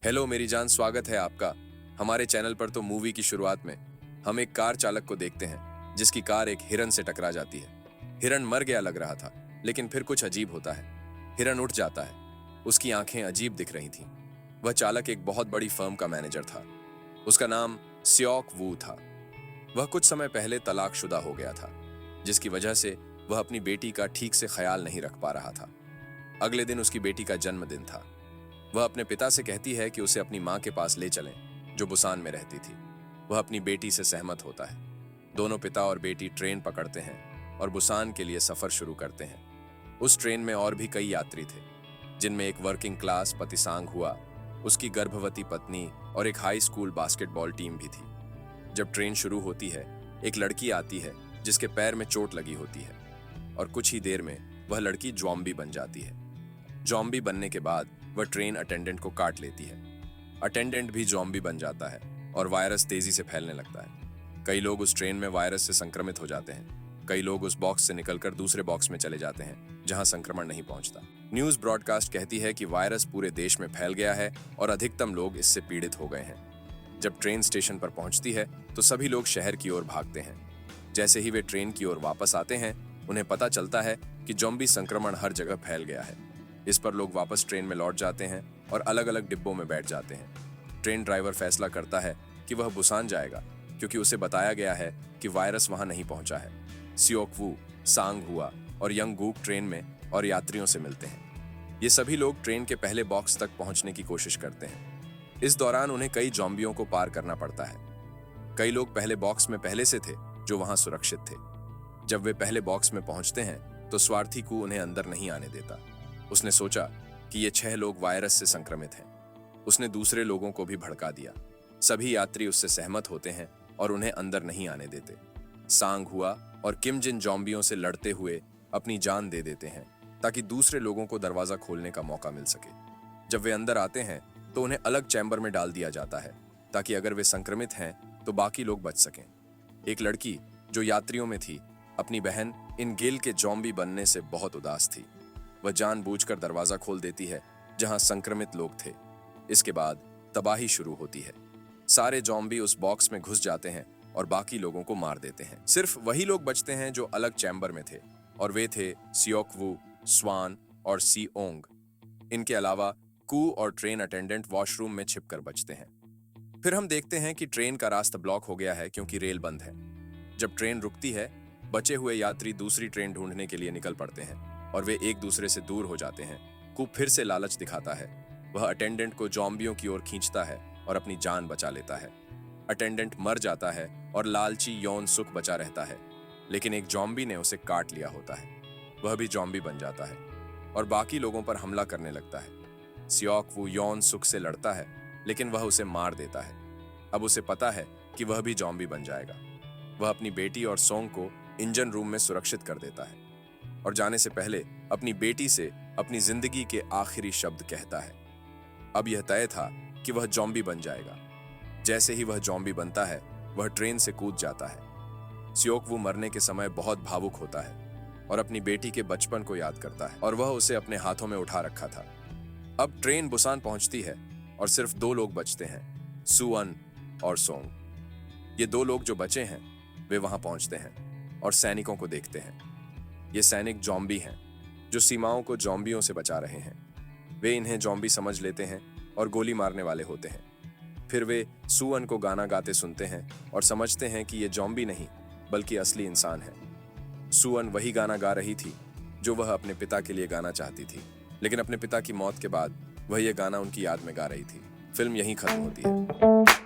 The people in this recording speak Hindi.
हेलो मेरी जान, स्वागत है आपका हमारे चैनल पर। तो मूवी की शुरुआत में हम एक कार चालक को देखते हैं जिसकी कार एक हिरन से टकरा जाती है। हिरन मर गया लग रहा था, लेकिन फिर कुछ अजीब होता है। हिरन उठ जाता है। उसकी आंखें अजीब दिख रही थीं। वह चालक एक बहुत बड़ी फर्म का मैनेजर था। उसका नाम स्योक वू था। वह कुछ समय पहले तलाकशुदा हो गया था, जिसकी वजह से वह अपनी बेटी का ठीक से ख्याल नहीं रख पा रहा था। अगले दिन उसकी बेटी का जन्मदिन था। वह अपने पिता से कहती है कि उसे अपनी माँ के पास ले चलें, जो बुसान में रहती थी। वह अपनी बेटी से सहमत होता है। दोनों पिता और बेटी ट्रेन पकड़ते हैं और बुसान के लिए सफर शुरू करते हैं। उस ट्रेन में और भी कई यात्री थे, जिनमें एक वर्किंग क्लास पतिसांग हुआ, उसकी गर्भवती पत्नी और एक हाई स्कूल बास्केटबॉल टीम भी थी। जब ट्रेन शुरू होती है, एक लड़की आती है जिसके पैर में चोट लगी होती है, और कुछ ही देर में वह लड़की ज़ॉम्बी बन जाती है। ज़ॉम्बी बनने के बाद वह ट्रेन अटेंडेंट को काट लेती है। अटेंडेंट भी ज़ॉम्बी बन जाता है और वायरस तेजी से फैलने लगता है। कई लोग उस ट्रेन में वायरस से संक्रमित हो जाते हैं। कई लोग उस बॉक्स से निकलकर दूसरे बॉक्स में चले जाते हैं, जहां संक्रमण नहीं पहुंचता। न्यूज़ ब्रॉडकास्ट कहती है कि वायरस पूरे देश में फैल गया है और अधिकतम लोग इससे पीड़ित हो गए हैं। जब ट्रेन स्टेशन पर पहुंचती है तो सभी लोग शहर की ओर भागते हैं। जैसे ही वे ट्रेन की ओर वापस आते हैं, उन्हें पता चलता है कि ज़ॉम्बी संक्रमण हर जगह फैल गया है। इस पर लोग वापस ट्रेन में लौट जाते हैं और अलग अलग डिब्बों में बैठ जाते हैं। ट्रेन ड्राइवर फैसला करता है कि वह बुसान जाएगा, क्योंकि उसे बताया गया है कि वायरस वहां नहीं पहुंचा है। स्योक वू, सांग हुआ और यंग गूक ट्रेन में और यात्रियों से मिलते हैं। ये सभी लोग ट्रेन के पहले बॉक्स तक पहुंचने की कोशिश करते हैं। इस दौरान उन्हें कई ज़ॉम्बियों को पार करना पड़ता है। कई लोग पहले बॉक्स में पहले से थे, जो वहां सुरक्षित थे। जब वे पहले बॉक्स में पहुंचते हैं तो स्वार्थी कू उन्हें अंदर नहीं आने देता। उसने सोचा कि ये 6 लोग वायरस से संक्रमित हैं। उसने दूसरे लोगों को भी भड़का दिया। सभी यात्री उससे सहमत होते हैं और उन्हें अंदर नहीं आने देते। सांग हुआ और किम जिन ज़ॉम्बियों से लड़ते हुए अपनी जान दे देते हैं, ताकि दूसरे लोगों को दरवाजा खोलने का मौका मिल सके। जब वे अंदर आते हैं तो उन्हें अलग चैम्बर में डाल दिया जाता है, ताकि अगर वे संक्रमित हैं तो बाकी लोग बच सकें। एक लड़की जो यात्रियों में थी, अपनी बहन इन गिल के ज़ॉम्बी बनने से बहुत उदास थी। वह जानबूझकर दरवाजा खोल देती है जहां संक्रमित लोग थे। इसके बाद तबाही शुरू होती है। सारे ज़ॉम्बी उस बॉक्स में घुस जाते हैं और बाकी लोगों को मार देते हैं। सिर्फ वही लोग बचते हैं जो अलग चैम्बर में थे, और वे थे स्योक वू, स्वान और सी ओंग। इनके अलावा कू और ट्रेन अटेंडेंट वॉशरूम में छिपकर बचते हैं। फिर हम देखते हैं कि ट्रेन का रास्ता ब्लॉक हो गया है क्योंकि रेल बंद है। जब ट्रेन रुकती है, बचे हुए यात्री दूसरी ट्रेन ढूंढने के लिए निकल पड़ते हैं और वे एक दूसरे से दूर हो जाते हैं। कू फिर से लालच दिखाता है। वह अटेंडेंट को ज़ॉम्बियों की ओर खींचता है और अपनी जान बचा लेता है। अटेंडेंट मर जाता है और लालची यौन सुख बचा रहता है, लेकिन एक ज़ॉम्बी ने उसे काट लिया होता है। वह भी ज़ॉम्बी बन जाता है और बाकी लोगों पर हमला करने लगता है। स्योक वो यौन सुख से लड़ता है, लेकिन वह उसे मार देता है। अब उसे पता है कि वह भी ज़ॉम्बी बन जाएगा। वह अपनी बेटी और सोंग को इंजन रूम में सुरक्षित कर देता है और जाने से पहले अपनी बेटी से अपनी जिंदगी के आखिरी शब्द कहता है। अब यह तय था कि वह ज़ॉम्बी बन जाएगा। जैसे ही वह ज़ॉम्बी बनता है, वह ट्रेन से कूद जाता है। स्योक वो मरने के समय बहुत भावुक होता है और अपनी बेटी के बचपन को याद करता है, और वह उसे अपने हाथों में उठा रखा था। अब ट्रेन बुसान पहुंचती है और सिर्फ 2 लोग बचते हैं, सुअन और सोंग। ये 2 लोग जो बचे हैं, वे वहां पहुंचते हैं और सैनिकों को देखते हैं। ये सैनिक ज़ॉम्बी हैं जो सीमाओं को ज़ॉम्बियों से बचा रहे हैं। वे इन्हें ज़ॉम्बी समझ लेते हैं और गोली मारने वाले होते हैं। फिर वे सुअन को गाना गाते सुनते हैं और समझते हैं कि ये ज़ॉम्बी नहीं, बल्कि असली इंसान है। सुअन वही गाना गा रही थी जो वह अपने पिता के लिए गाना चाहती थी, लेकिन अपने पिता की मौत के बाद वह ये गाना उनकी याद में गा रही थी। फिल्म यहीं खत्म होती है।